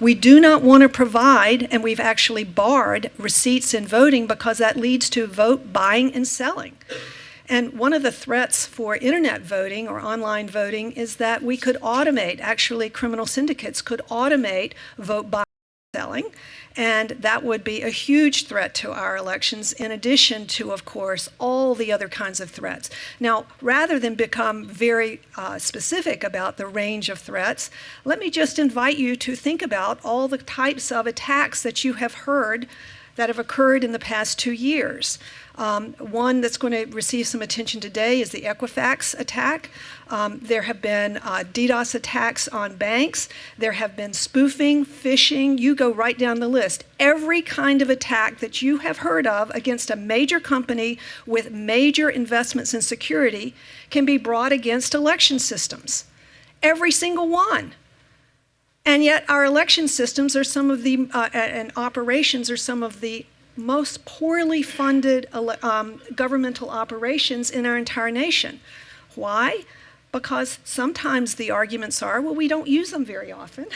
We do not want to provide, and we've actually barred receipts in voting because that leads to vote buying and selling. And one of the threats for internet voting or online voting is that we could automate, actually criminal syndicates could automate vote buying and selling, and that would be a huge threat to our elections, in addition to, of course, all the other kinds of threats. Now, rather than become very specific about the range of threats, let me just invite you to think about all the types of attacks that you have heard that have occurred in the past 2 years. One that's going to receive some attention today is the Equifax attack. There have been DDoS attacks on banks. There have been spoofing, phishing. You go right down the list. Every kind of attack that you have heard of against a major company with major investments in security can be brought against election systems. Every single one. And yet our election systems are some of the, and operations are some of the most poorly funded governmental operations in our entire nation. Why? Because sometimes the arguments are, well, we don't use them very often.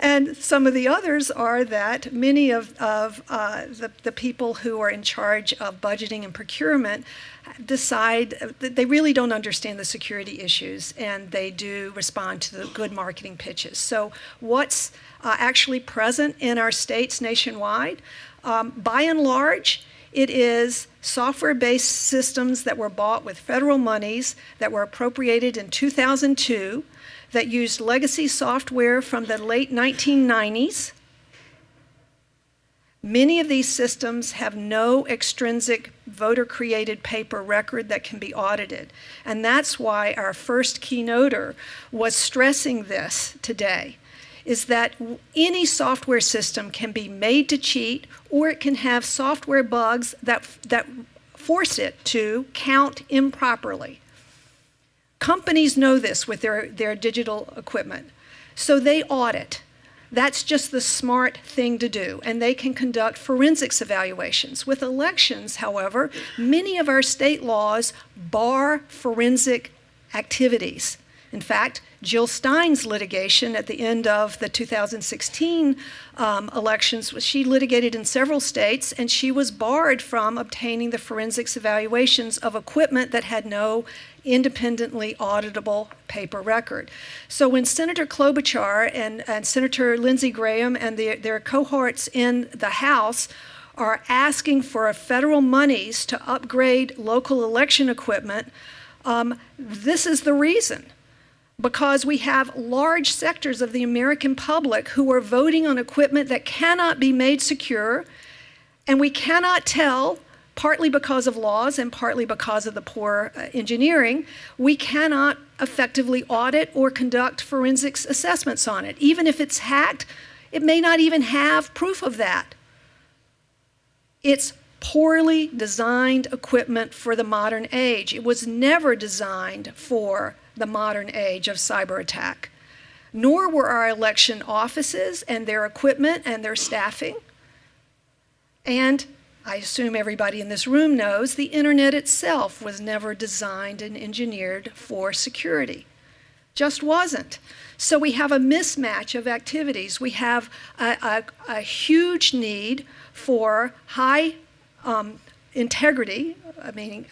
and some of the others are that many of the people who are in charge of budgeting and procurement decide that they really don't understand the security issues, and they do respond to the good marketing pitches. So what's actually present in our states nationwide? By and large, it is software-based systems that were bought with federal monies that were appropriated in 2002 that used legacy software from the late 1990s. Many of these systems have no extrinsic voter-created paper record that can be audited. And that's why our first keynoter was stressing this today, is that any software system can be made to cheat, or it can have software bugs that force it to count improperly. Companies know this with their digital equipment, so they audit. That's just the smart thing to do, and they can conduct forensics evaluations. With elections, however, many of our state laws bar forensic activities. In fact, Jill Stein's litigation at the end of the 2016 elections, she litigated in several states, and she was barred from obtaining the forensics evaluations of equipment that had no independently auditable paper record. So when Senator Klobuchar and Senator Lindsey Graham and their cohorts in the House are asking for federal monies to upgrade local election equipment, this is the reason. Because we have large sectors of the American public who are voting on equipment that cannot be made secure, and we cannot tell, partly because of laws and partly because of the poor engineering, we cannot effectively audit or conduct forensics assessments on it. Even if it's hacked, it may not even have proof of that. It's poorly designed equipment for the modern age. It was never designed for the modern age of cyber attack, nor were our election offices and their equipment and their staffing. And I assume everybody in this room knows the internet itself was never designed and engineered for security. Just wasn't. So we have a mismatch of activities. We have a huge need for high integrity, meaning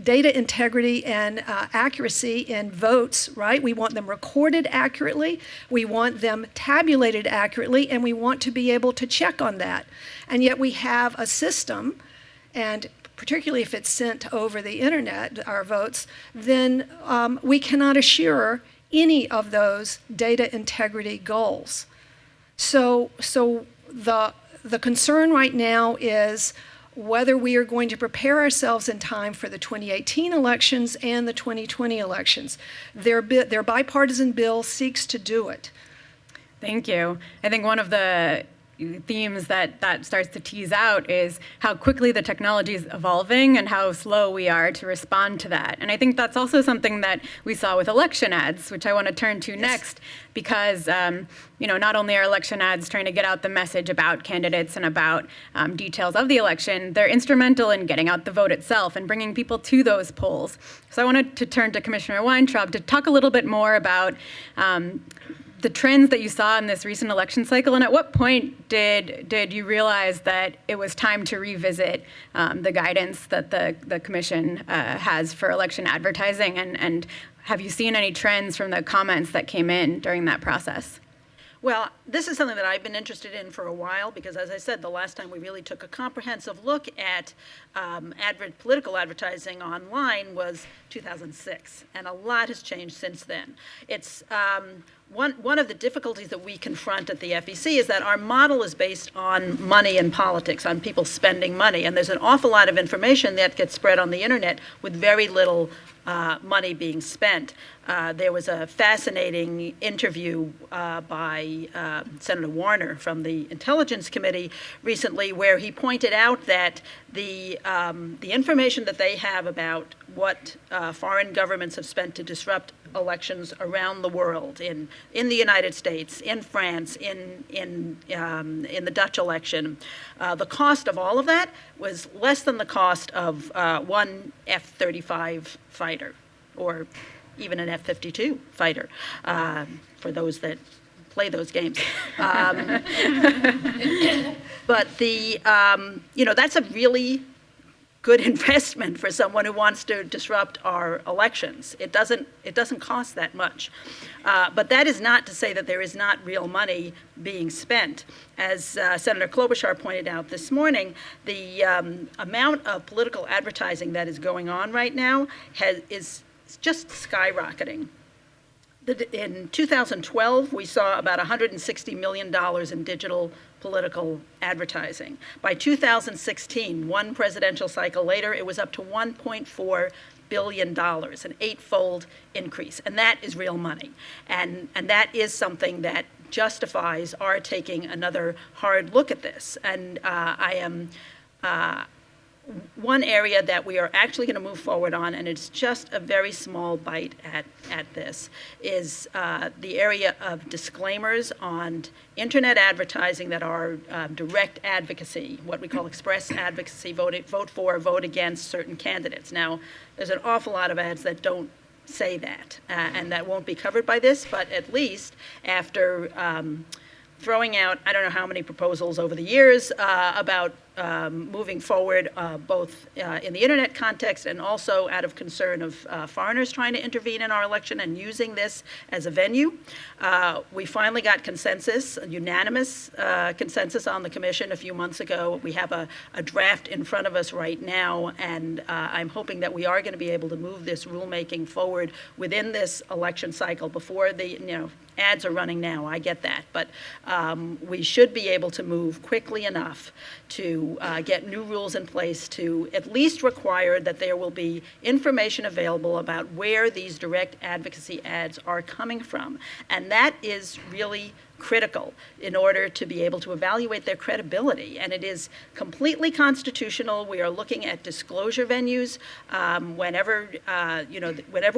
data integrity and accuracy in votes, right? We want them recorded accurately, we want them tabulated accurately, and we want to be able to check on that. And yet we have a system, and particularly if it's sent over the internet, our votes, then we cannot assure any of those data integrity goals. So the concern right now is whether we are going to prepare ourselves in time for the 2018 elections and the 2020 elections. Their bipartisan bill seeks to do it. Thank you. I think one of the themes that starts to tease out is how quickly the technology is evolving and how slow we are to respond to that. And I think that's also something that we saw with election ads, which I want to turn to next, because not only are election ads trying to get out the message about candidates and about details of the election, they're instrumental in getting out the vote itself and bringing people to those polls. So I wanted to turn to Commissioner Weintraub to talk a little bit more about the trends that you saw in this recent election cycle, and at what point did you realize that it was time to revisit the guidance that the commission has for election advertising, and have you seen any trends from the comments that came in during that process? Well, this is something that I've been interested in for a while because, as I said, the last time we really took a comprehensive look at political advertising online was 2006, and a lot has changed since then. It's one of the difficulties that we confront at the FEC is that our model is based on money and politics, on people spending money, and there's an awful lot of information that gets spread on the internet with very little money being spent. There was a fascinating interview by Senator Warner from the Intelligence Committee recently, where he pointed out that the information that they have about what foreign governments have spent to disrupt elections around the world, in the United States, in France, in the Dutch election, the cost of all of that was less than the cost of one F-35 fighter, or even an F-52 fighter, for those that play those games. But that's a really good investment for someone who wants to disrupt our elections. It doesn't cost that much. But that is not to say that there is not real money being spent. As Senator Klobuchar pointed out this morning, the amount of political advertising that is going on right now is just skyrocketing. In 2012, we saw about $160 million in digital political advertising. By 2016, one presidential cycle later, it was up to $1.4 billion, an 8-fold increase. And that is real money. And that is something that justifies our taking another hard look at this. And I am one area that we are actually going to move forward on, and it's just a very small bite at this, is the area of disclaimers on internet advertising that are direct advocacy, what we call express advocacy, vote for, vote against certain candidates. Now, there's an awful lot of ads that don't say that, and that won't be covered by this, but at least after throwing out, I don't know how many proposals over the years about moving forward, both in the internet context and also out of concern of foreigners trying to intervene in our election and using this as a venue. We finally got consensus, a unanimous consensus on the commission a few months ago. We have a draft in front of us right now, and I'm hoping that we are going to be able to move this rulemaking forward within this election cycle before the, ads are running now, I get that, but we should be able to move quickly enough to get new rules in place to at least require that there will be information available about where these direct advocacy ads are coming from. And that is really critical in order to be able to evaluate their credibility. And it is completely constitutional. We are looking at disclosure venues. Whenever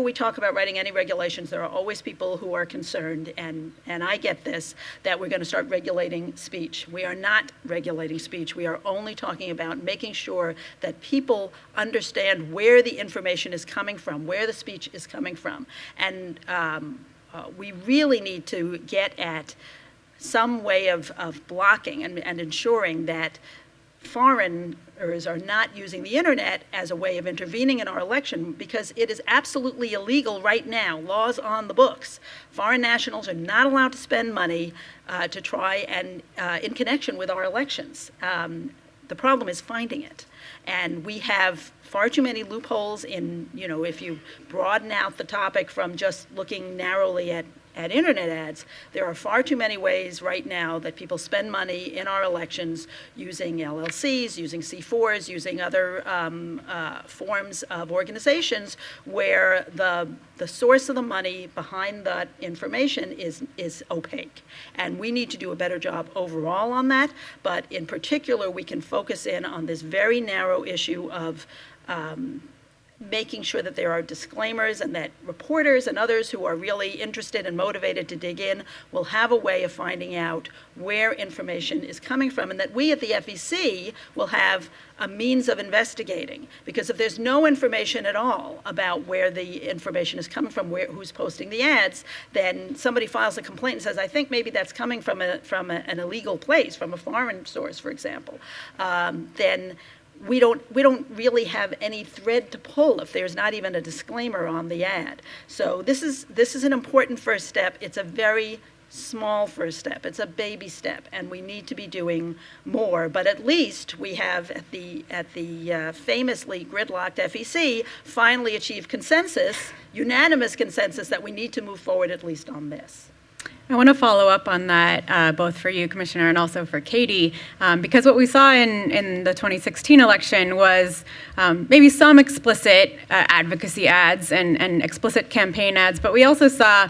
we talk about writing any regulations, there are always people who are concerned, and I get this, that we're going to start regulating speech. We are not regulating speech. We are only talking about making sure that people understand where the information is coming from, where the speech is coming from. And we really need to get at some way of blocking and ensuring that foreigners are not using the internet as a way of intervening in our election, because it is absolutely illegal right now, laws on the books. Foreign nationals are not allowed to spend money to try and in connection with our elections. The problem is finding it. And we have far too many loopholes in, if you broaden out the topic from just looking narrowly at internet ads, there are far too many ways right now that people spend money in our elections using LLCs, using C4s, using other forms of organizations where the source of the money behind that information is opaque. And we need to do a better job overall on that, but in particular, we can focus in on this very narrow issue of making sure that there are disclaimers and that reporters and others who are really interested and motivated to dig in will have a way of finding out where information is coming from, and that we at the FEC will have a means of investigating. Because if there's no information at all about where the information is coming from, who's posting the ads, then somebody files a complaint and says, I think maybe that's coming from an illegal place, from a foreign source, for example, then we don't really have any thread to pull if there's not even a disclaimer on the ad. So this is an important first step. It's a very small first step. It's a baby step, and we need to be doing more. But at least we have at the famously gridlocked FEC finally achieved consensus, unanimous consensus, that we need to move forward at least on this. I want to follow up on that, both for you, Commissioner, and also for Katie, because what we saw in the 2016 election was maybe some explicit advocacy ads and explicit campaign ads, but we also saw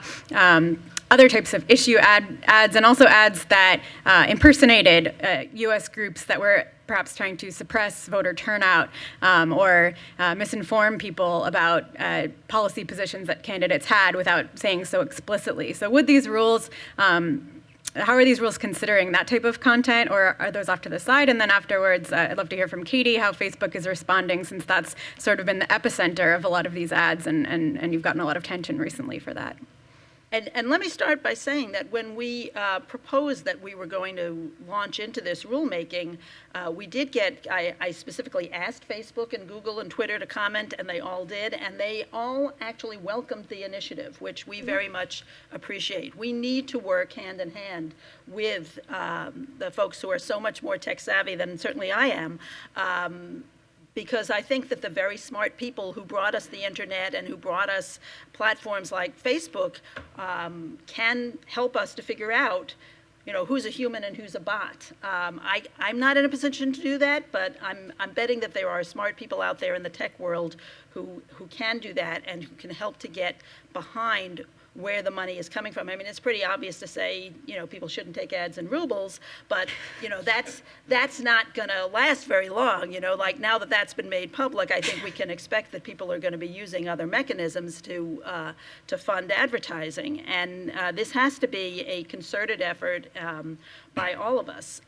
other types of issue ads and also ads that impersonated U.S. groups that were perhaps trying to suppress voter turnout or misinform people about policy positions that candidates had without saying so explicitly. So would these rules, how are these rules considering that type of content, or are those off to the side? And then afterwards, I'd love to hear from Katie how Facebook is responding, since that's sort of been the epicenter of a lot of these ads, and you've gotten a lot of attention recently for that. And let me start by saying that when we proposed that we were going to launch into this rulemaking, we did get, I specifically asked Facebook and Google and Twitter to comment, and they all did, and they all actually welcomed the initiative, which we very much appreciate. We need to work hand in hand with the folks who are so much more tech savvy than certainly I am, because I think that the very smart people who brought us the internet and who brought us platforms like Facebook can help us to figure out, who's a human and who's a bot. I'm not in a position to do that, but I'm betting that there are smart people out there in the tech world who can do that and who can help to get behind where the money is coming from. I mean, it's pretty obvious to say, people shouldn't take ads in rubles, but, that's not going to last very long. Like now that that's been made public, I think we can expect that people are going to be using other mechanisms to fund advertising. And this has to be a concerted effort by all of us.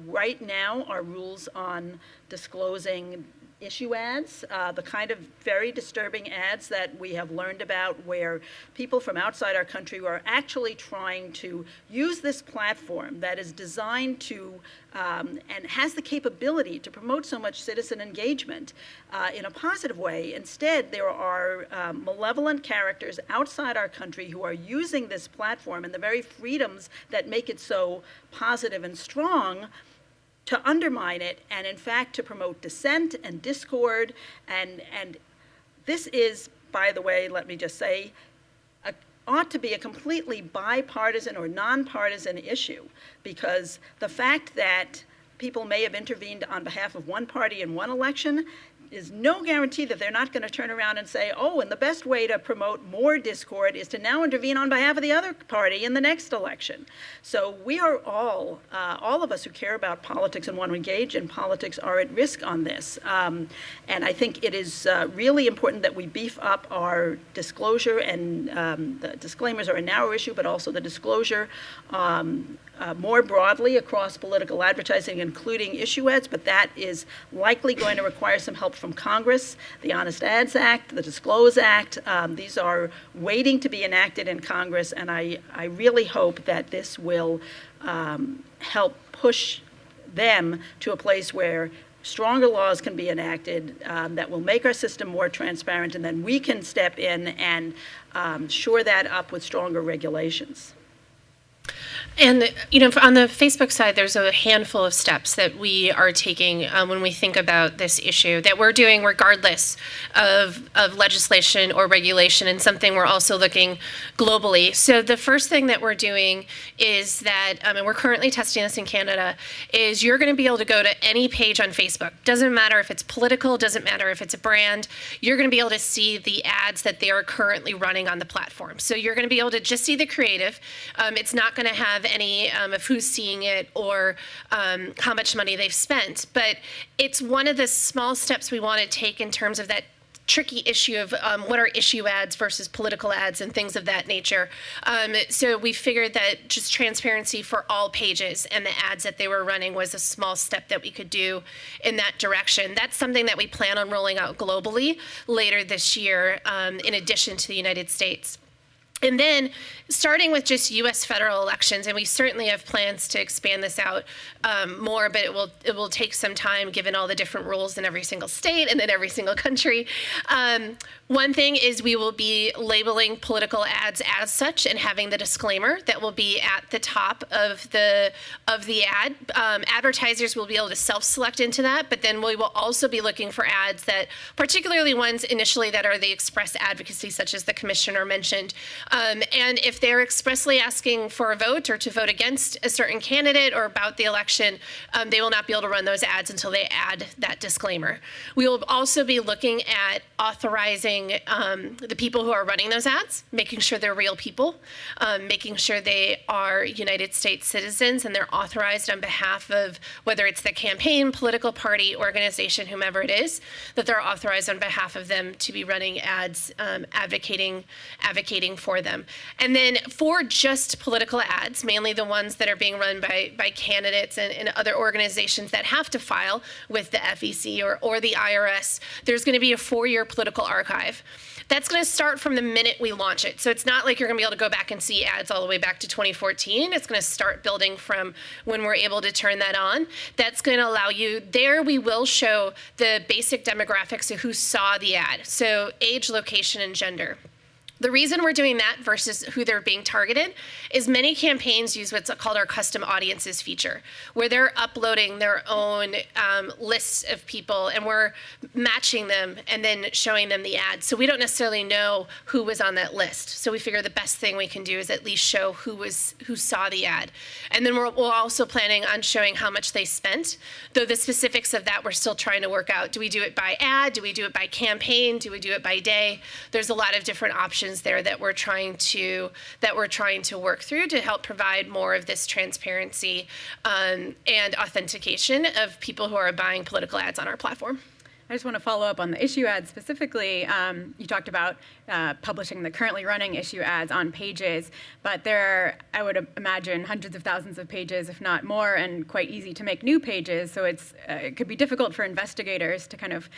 Right now, our rules on disclosing issue ads, the kind of very disturbing ads that we have learned about, where people from outside our country are actually trying to use this platform that is designed to and has the capability to promote so much citizen engagement in a positive way. Instead, there are malevolent characters outside our country who are using this platform and the very freedoms that make it so positive and strong to undermine it, and in fact to promote dissent and discord. And this is, by the way, let me just say, ought to be a completely bipartisan or nonpartisan issue, because the fact that people may have intervened on behalf of one party in one election is no guarantee that they're not going to turn around and say, oh, and the best way to promote more discord is to now intervene on behalf of the other party in the next election. So we are all of us who care about politics and want to engage in politics are at risk on this. And I think it is really important that we beef up our disclosure, and the disclaimers are a narrow issue, but also the disclosure more broadly across political advertising, including issue ads, but that is likely going to require some help from Congress. The Honest Ads Act, the Disclose Act, these are waiting to be enacted in Congress, and I really hope that this will help push them to a place where stronger laws can be enacted that will make our system more transparent, and then we can step in and shore that up with stronger regulations. And, on the Facebook side, there's a handful of steps that we are taking when we think about this issue that we're doing regardless of legislation or regulation, and something we're also looking globally. So the first thing that we're doing is that, and we're currently testing this in Canada, is you're going to be able to go to any page on Facebook. Doesn't matter if it's political, doesn't matter if it's a brand, you're going to be able to see the ads that they are currently running on the platform. So you're going to be able to just see the creative. It's not going to have any of who's seeing it or how much money they've spent. But it's one of the small steps we want to take in terms of that tricky issue of what are issue ads versus political ads and things of that nature. So we figured that just transparency for all pages and the ads that they were running was a small step that we could do in that direction. That's something that we plan on rolling out globally later this year, in addition to the United States. And then starting with just U.S. federal elections, and we certainly have plans to expand this out more, but it will take some time given all the different rules in every single state and in every single country. One thing is we will be labeling political ads as such and having the disclaimer that will be at the top of the ad. Advertisers will be able to self-select into that, but then we will also be looking for ads that, particularly ones initially that are the express advocacy, such as the commissioner mentioned. And if they're expressly asking for a vote or to vote against a certain candidate or about the election, they will not be able to run those ads until they add that disclaimer. We will also be looking at authorizing the people who are running those ads, making sure they're real people, making sure they are United States citizens and they're authorized on behalf of whether it's the campaign, political party, organization, whomever it is, that they're authorized on behalf of them to be running ads, advocating for them. And then for just political ads, mainly the ones that are being run by candidates and other organizations that have to file with the FEC or the IRS, there's going to be a 4-year political archive. That's going to start from the minute we launch it. So it's not like you're going to be able to go back and see ads all the way back to 2014. It's going to start building from when we're able to turn that on. That's going to allow you, there we will show the basic demographics of who saw the ad. So age, location, and gender. The reason we're doing that versus who they're being targeted is many campaigns use what's called our custom audiences feature, where they're uploading their own lists of people and we're matching them and then showing them the ad. So we don't necessarily know who was on that list. So we figure the best thing we can do is at least show who saw the ad. And then we're also planning on showing how much they spent, though the specifics of that we're still trying to work out. Do we do it by ad? Do we do it by campaign? Do we do it by day? There's a lot of different options there that we're trying to work through to help provide more of this transparency and authentication of people who are buying political ads on our platform. I just want to follow up on the issue ads specifically. You talked about publishing the currently running issue ads on pages, but there are, I would imagine, hundreds of thousands of pages, if not more, and quite easy to make new pages. So it could be difficult for investigators to kind of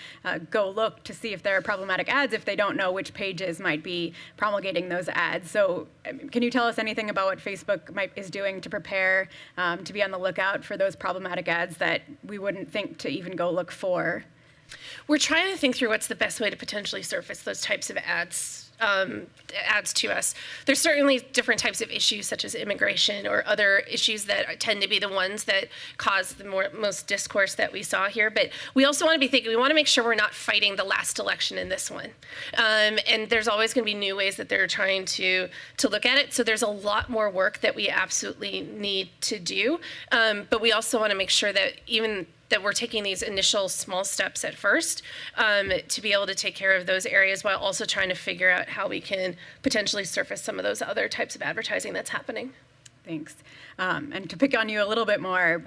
go look to see if there are problematic ads if they don't know which pages might be promulgating those ads. So can you tell us anything about what Facebook is doing to prepare to be on the lookout for those problematic ads that we wouldn't think to even go look for? We're trying to think through what's the best way to potentially surface those types of ads to us. There's certainly different types of issues such as immigration or other issues that tend to be the ones that cause the most discourse that we saw here. But we also want to be thinking, we want to make sure we're not fighting the last election in this one. And there's always going to be new ways that they're trying to look at it. So there's a lot more work that we absolutely need to do. But we also want to make sure that that we're taking these initial small steps at first to be able to take care of those areas while also trying to figure out how we can potentially surface some of those other types of advertising that's happening. Thanks. And to pick on you a little bit more,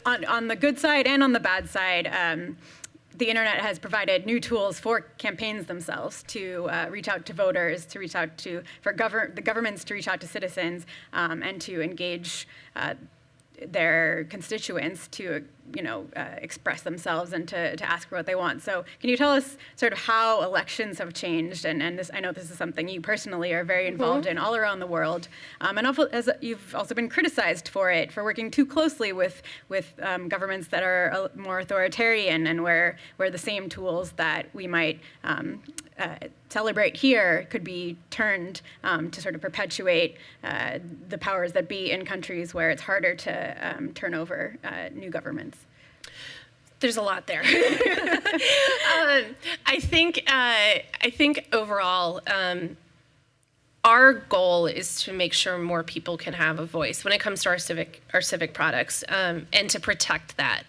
on the good side and on the bad side, the internet has provided new tools for campaigns themselves to reach out to voters, to reach out to, the governments to reach out to citizens, and to engage their constituents to, express themselves and to ask for what they want. So can you tell us sort of how elections have changed? And this, I know this is something you personally are very involved in all around the world. And also, as you've also been criticized for working too closely with governments that are more authoritarian and where the same tools that we might celebrate here could be turned to sort of perpetuate the powers that be in countries where it's harder to turn over new governments. There's a lot there. I think overall, our goal is to make sure more people can have a voice when it comes to our civic products, and to protect that.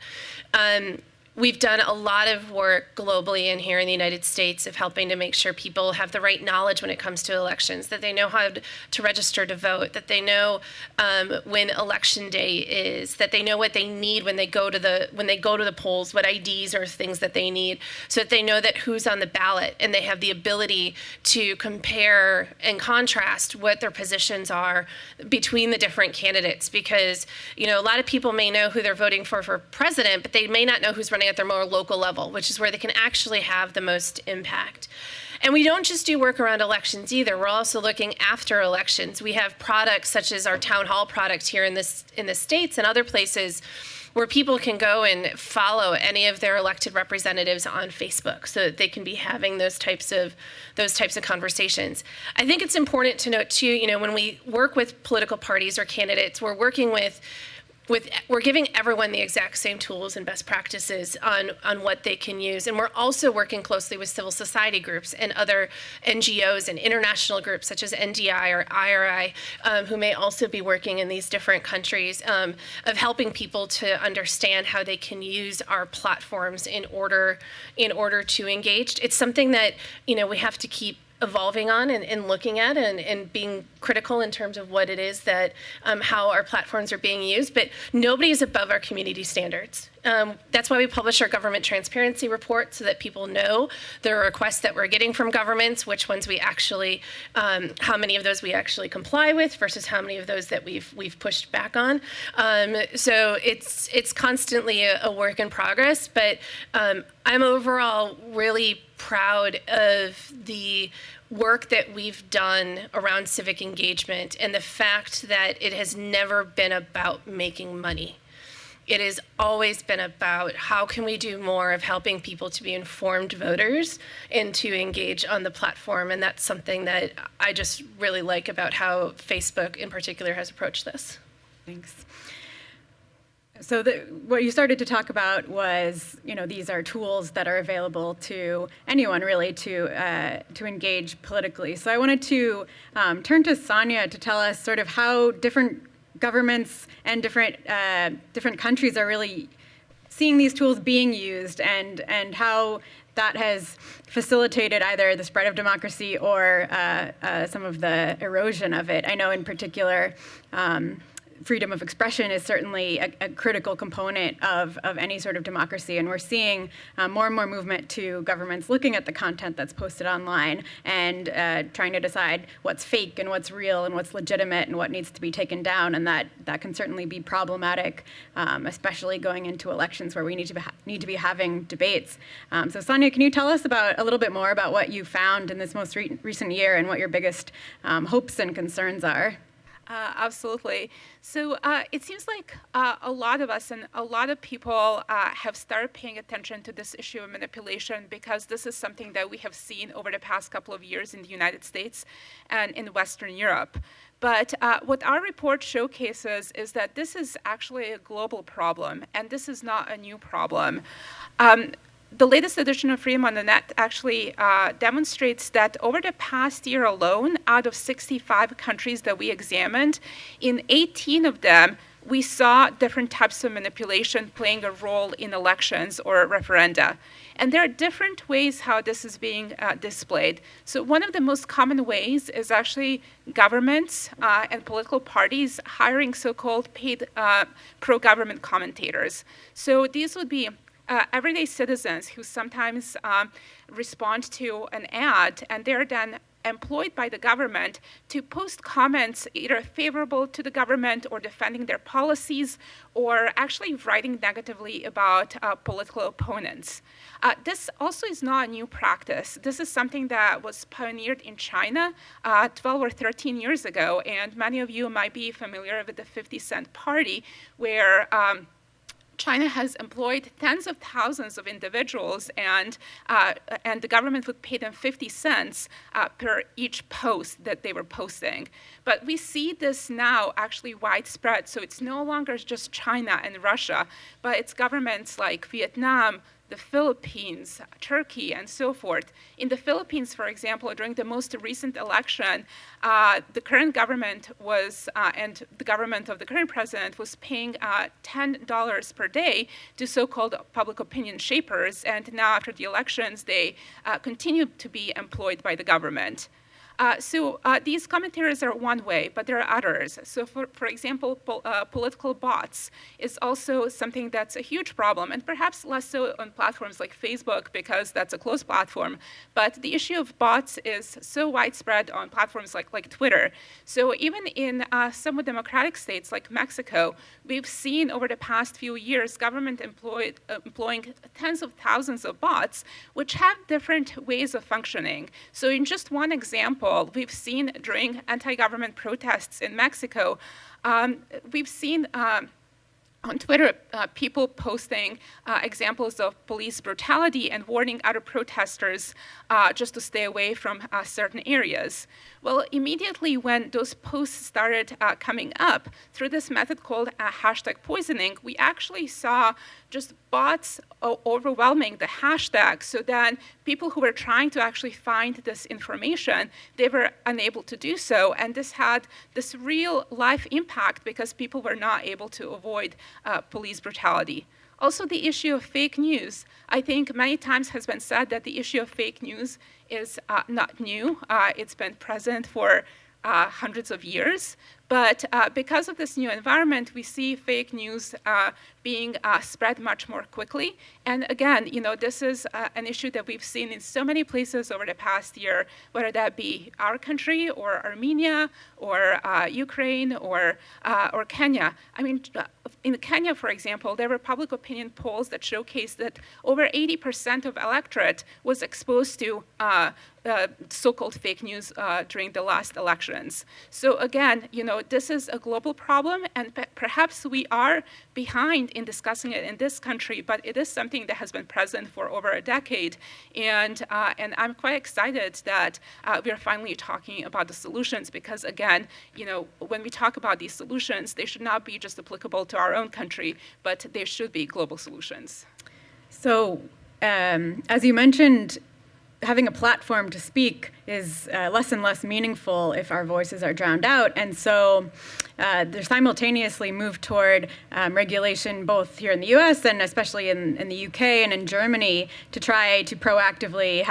We've done a lot of work globally and here in the United States of helping to make sure people have the right knowledge when it comes to elections, that they know how to register to vote, that they know when election day is, that they know what they need when they go to the polls, what IDs or things that they need, so that they know that who's on the ballot, and they have the ability to compare and contrast what their positions are between the different candidates. Because a lot of people may know who they're voting for president, but they may not know who's running at their more local level, which is where they can actually have the most impact. And we don't just do work around elections either. We're also looking after elections. We have products such as our town hall product here in the States and other places where people can go and follow any of their elected representatives on Facebook so that they can be having those types of conversations. I think it's important to note too, when we work with political parties or candidates, we're working we're giving everyone the exact same tools and best practices on what they can use. And we're also working closely with civil society groups and other NGOs and international groups such as NDI or IRI, who may also be working in these different countries, of helping people to understand how they can use our platforms in order to engage. It's something that, we have to keep evolving on and looking at and being critical in terms of what it is that how our platforms are being used, but nobody is above our community standards. That's why we publish our government transparency report, so that people know the requests that we're getting from governments, which ones we actually, how many of those we actually comply with versus how many of those that we've pushed back on. So it's constantly a work in progress, but I'm overall really proud of the work that we've done around civic engagement and the fact that it has never been about making money. It has always been about how can we do more of helping people to be informed voters and to engage on the platform. And that's something that I just really like about how Facebook in particular has approached this. Thanks. So what you started to talk about was, these are tools that are available to anyone really to engage politically. So I wanted to turn to Sanja to tell us sort of how different governments and different countries are really seeing these tools being used, and how that has facilitated either the spread of democracy or some of the erosion of it. I know in particular, freedom of expression is certainly a critical component of any sort of democracy, and we're seeing more and more movement to governments looking at the content that's posted online and trying to decide what's fake and what's real and what's legitimate and what needs to be taken down, and that can certainly be problematic, especially going into elections where we need to be having debates. So Sanja, can you tell us a little bit more about what you found in this most recent year and what your biggest hopes and concerns are? Absolutely. So it seems like a lot of us and a lot of people have started paying attention to this issue of manipulation, because this is something that we have seen over the past couple of years in the United States and in Western Europe. But what our report showcases is that this is actually a global problem, and this is not a new problem. The latest edition of Freedom on the Net actually demonstrates that over the past year alone, out of 65 countries that we examined, in 18 of them, we saw different types of manipulation playing a role in elections or referenda. And there are different ways how this is being displayed. So one of the most common ways is actually governments and political parties hiring so-called paid pro-government commentators. So these would be everyday citizens who sometimes respond to an ad, and they're then employed by the government to post comments either favorable to the government or defending their policies, or actually writing negatively about political opponents. This also is not a new practice. This is something that was pioneered in China 12 or 13 years ago, and many of you might be familiar with the 50 Cent Party, where China has employed tens of thousands of individuals, and the government would pay them 50 cents per each post that they were posting. But we see this now actually widespread, so it's no longer just China and Russia, but it's governments like Vietnam, the Philippines, Turkey, and so forth. In the Philippines, for example, during the most recent election, the current government was, and the government of the current president was paying $10 per day to so-called public opinion shapers, and now after the elections, they continue to be employed by the government. So these commentators are one way, but there are others. So for example, political bots is also something that's a huge problem, and perhaps less so on platforms like Facebook because that's a closed platform. But the issue of bots is so widespread on platforms like Twitter. So even in somewhat democratic states like Mexico, we've seen over the past few years government employing tens of thousands of bots, which have different ways of functioning. So in just one example, we've seen during anti-government protests in Mexico, we've seen on Twitter, people posting examples of police brutality and warning other protesters just to stay away from certain areas. Well, immediately when those posts started coming up, through this method called hashtag poisoning, we actually saw just bots overwhelming the hashtag, so then people who were trying to actually find this information, they were unable to do so, and this had this real life impact because people were not able to avoid police brutality. Also, the issue of fake news. I think many times has been said that the issue of fake news is not new. It's been present for hundreds of years. But because of this new environment, we see fake news being spread much more quickly. And again, this is an issue that we've seen in so many places over the past year, whether that be our country or Armenia or Ukraine or Kenya. I mean, in Kenya, for example, there were public opinion polls that showcased that over 80% of electorate was exposed to so-called fake news during the last elections. So again, this is a global problem, and perhaps we are behind in discussing it in this country, but it is something that has been present for over a decade, and I'm quite excited that we are finally talking about the solutions, because again, when we talk about these solutions, they should not be just applicable to our own country, but they should be global solutions. So, as you mentioned, having a platform to speak is less and less meaningful if our voices are drowned out. And so they're simultaneously moved toward regulation both here in the US and especially in the UK and in Germany to try to proactively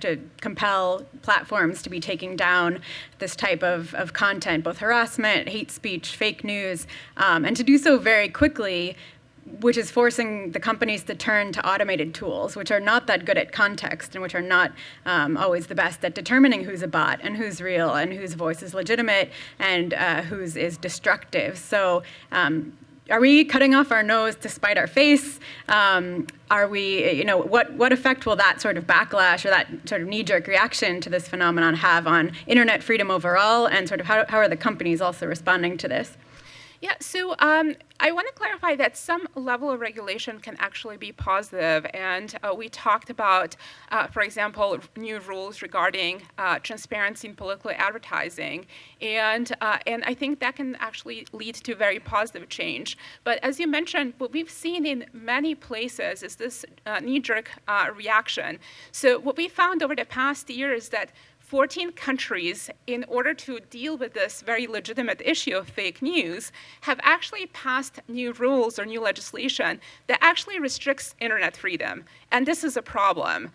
to compel platforms to be taking down this type of content, both harassment, hate speech, fake news, and to do so very quickly, which is forcing the companies to turn to automated tools, which are not that good at context and which are not always the best at determining who's a bot and who's real and whose voice is legitimate and whose is destructive. So are we cutting off our nose to spite our face? Are we, what effect will that sort of backlash or that sort of knee-jerk reaction to this phenomenon have on internet freedom overall, and sort of how are the companies also responding to this? Yeah, so I want to clarify that some level of regulation can actually be positive, and we talked about, for example, new rules regarding transparency in political advertising, and I think that can actually lead to very positive change. But as you mentioned, what we've seen in many places is this knee-jerk reaction. So what we found over the past year is that 14 countries, in order to deal with this very legitimate issue of fake news, have actually passed new rules or new legislation that actually restricts internet freedom. And this is a problem.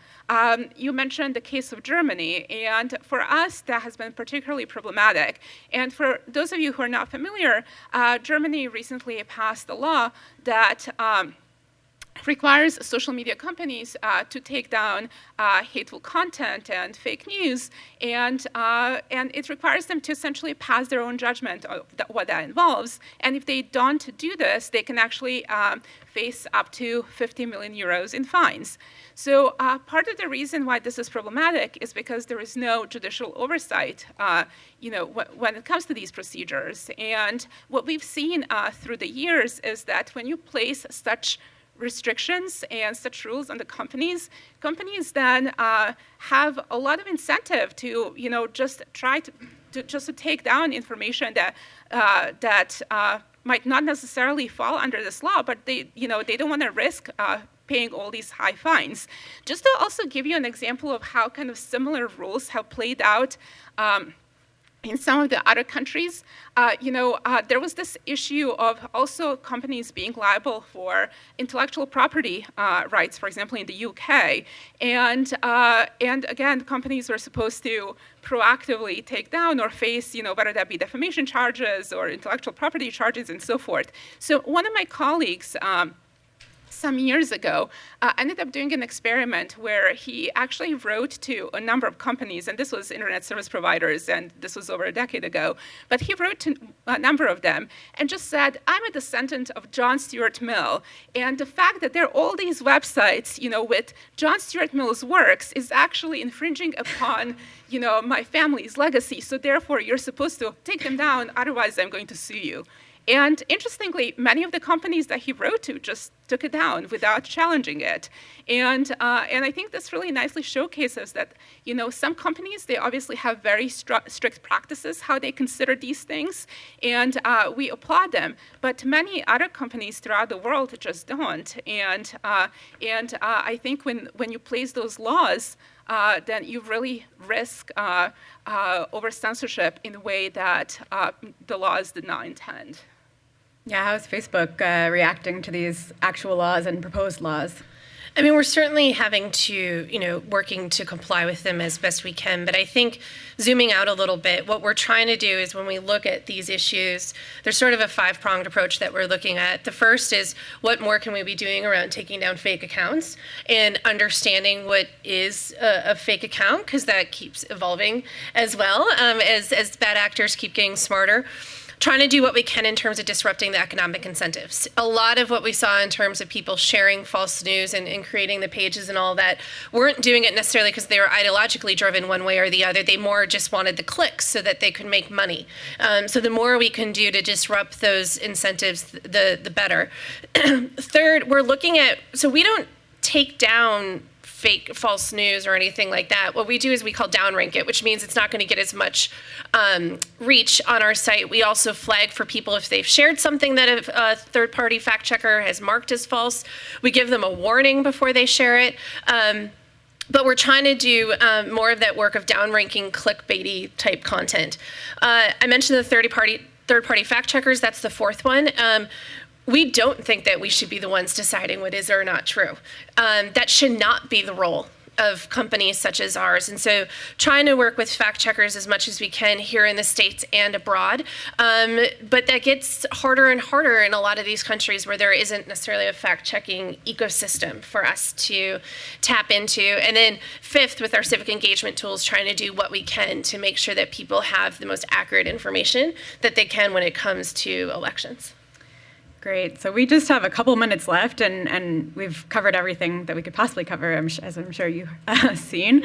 You mentioned the case of Germany, and for us, that has been particularly problematic. And for those of you who are not familiar, Germany recently passed a law that requires social media companies to take down hateful content and fake news, and it requires them to essentially pass their own judgment of what that involves. And if they don't do this, they can actually face up to 50 million euros in fines. So part of the reason why this is problematic is because there is no judicial oversight, when it comes to these procedures. And what we've seen through the years is that when you place such restrictions and such rules on the companies then have a lot of incentive to just try to take down information that might not necessarily fall under this law, but they don't want to risk paying all these high fines. Just to also give you an example of how kind of similar rules have played out in some of the other countries, there was this issue of also companies being liable for intellectual property rights, for example, in the UK. And again, companies were supposed to proactively take down or face, whether that be defamation charges or intellectual property charges and so forth. So one of my colleagues, some years ago, ended up doing an experiment where he actually wrote to a number of companies, and this was internet service providers, and this was over a decade ago, but he wrote to a number of them and just said, I'm a descendant of John Stuart Mill, and the fact that there are all these websites, with John Stuart Mill's works is actually infringing upon, my family's legacy, so therefore you're supposed to take them down, otherwise I'm going to sue you. And interestingly, many of the companies that he wrote to just took it down without challenging it. And I think this really nicely showcases that, some companies, they obviously have very strict practices how they consider these things, and we applaud them. But many other companies throughout the world just don't. And I think when you place those laws, then you really risk over censorship in a way that the laws did not intend. Yeah, how's Facebook reacting to these actual laws and proposed laws? I mean, we're certainly having to, working to comply with them as best we can. But I think zooming out a little bit, what we're trying to do is when we look at these issues, there's sort of a five-pronged approach that we're looking at. The first is what more can we be doing around taking down fake accounts and understanding what is a fake account, because that keeps evolving as well as bad actors keep getting smarter. Trying to do what we can in terms of disrupting the economic incentives. A lot of what we saw in terms of people sharing false news and creating the pages and all that weren't doing it necessarily because they were ideologically driven one way or the other. They more just wanted the clicks so that they could make money. So the more we can do to disrupt those incentives, the better. Third, we're looking at, so we don't take down fake false news or anything like that. What we do is we call downrank it, which means it's not going to get as much reach on our site. We also flag for people if they've shared something that a third-party fact checker has marked as false. We give them a warning before they share it. But we're trying to do more of that work of downranking clickbaity type content. I mentioned the third-party fact checkers. That's the fourth one. We don't think that we should be the ones deciding what is or not true. That should not be the role of companies such as ours. And so trying to work with fact checkers as much as we can here in the States and abroad. But that gets harder and harder in a lot of these countries where there isn't necessarily a fact checking ecosystem for us to tap into. And then fifth, with our civic engagement tools, trying to do what we can to make sure that people have the most accurate information that they can when it comes to elections. Great. So we just have a couple minutes left, and we've covered everything that we could possibly cover, as I'm sure you've seen.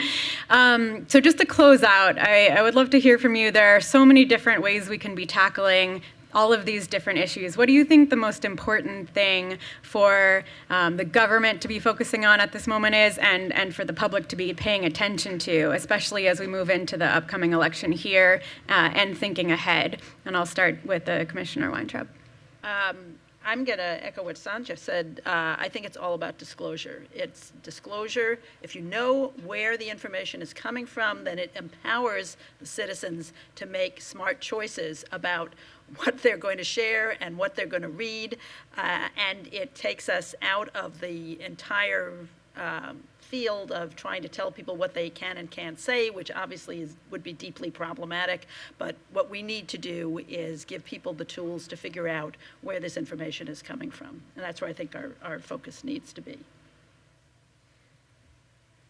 So just to close out, I would love to hear from you. There are so many different ways we can be tackling all of these different issues. What do you think the most important thing for the government to be focusing on at this moment is, and for the public to be paying attention to, especially as we move into the upcoming election here and thinking ahead? And I'll start with Commissioner Weintraub. I'm going to echo what Sanja said. I think it's all about disclosure. It's disclosure. If you know where the information is coming from, then it empowers the citizens to make smart choices about what they're going to share and what they're going to read. And it takes us out of the entire field of trying to tell people what they can and can't say, which obviously would be deeply problematic. But what we need to do is give people the tools to figure out where this information is coming from. And that's where I think our focus needs to be.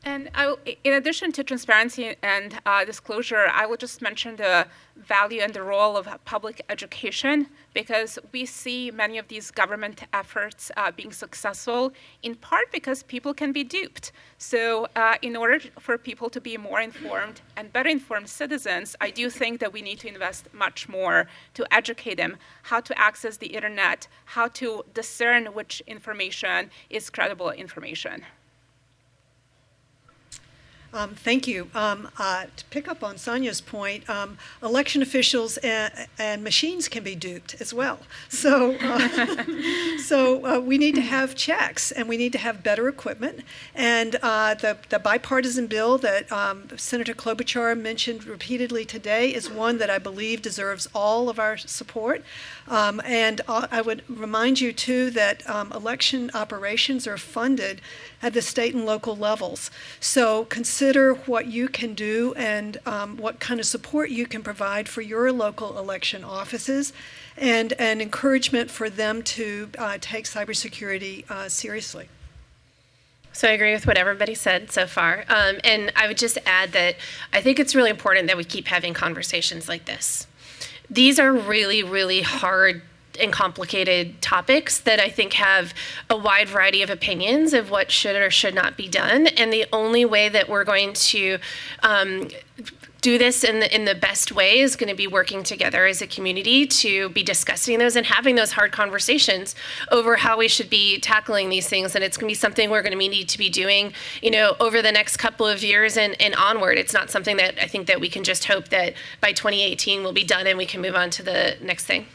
And in addition to transparency and disclosure, I will just mention the value and the role of public education, because we see many of these government efforts being successful, in part because people can be duped. So in order for people to be more informed and better informed citizens, I do think that we need to invest much more to educate them how to access the internet, how to discern which information is credible information. Thank you. To pick up on Sanja's point, election officials and machines can be duped as well. So, we need to have checks, and we need to have better equipment. And the bipartisan bill that Senator Klobuchar mentioned repeatedly today is one that I believe deserves all of our support. And I would remind you, too, that election operations are funded at the state and local levels. So consider what you can do and what kind of support you can provide for your local election offices, and an encouragement for them to take cybersecurity seriously. So I agree with what everybody said so far. And I would just add that I think it's really important that we keep having conversations like this. These are really, really hard and complicated topics that I think have a wide variety of opinions of what should or should not be done. And the only way that we're going to do this in the best way is going to be working together as a community to be discussing those and having those hard conversations over how we should be tackling these things. And it's going to be something we're going to need to be doing, over the next couple of years and onward. It's not something that I think that we can just hope that by 2018 we'll be done and we can move on to the next thing.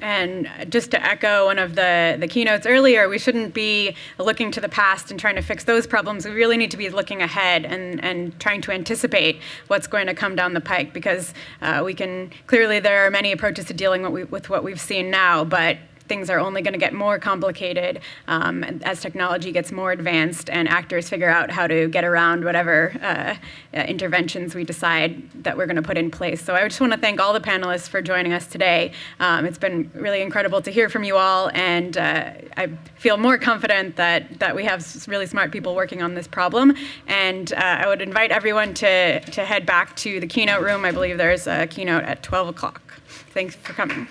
And just to echo one of the keynotes earlier, we shouldn't be looking to the past and trying to fix those problems. We really need to be looking ahead and trying to anticipate what's going to come down the pike, because clearly there are many approaches to dealing with what we've seen now, but things are only going to get more complicated as technology gets more advanced and actors figure out how to get around whatever interventions we decide that we're going to put in place. So I just want to thank all the panelists for joining us today. It's been really incredible to hear from you all, and I feel more confident that we have really smart people working on this problem. And I would invite everyone to head back to the keynote room. I believe there's a keynote at 12 o'clock. Thanks for coming.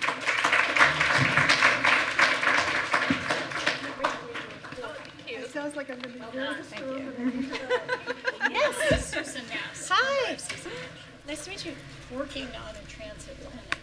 Sounds like I'm going to be nervous. Thank you. Yes, Susan, yes. Hi. Susan. Nice to meet you. Working on a transit line.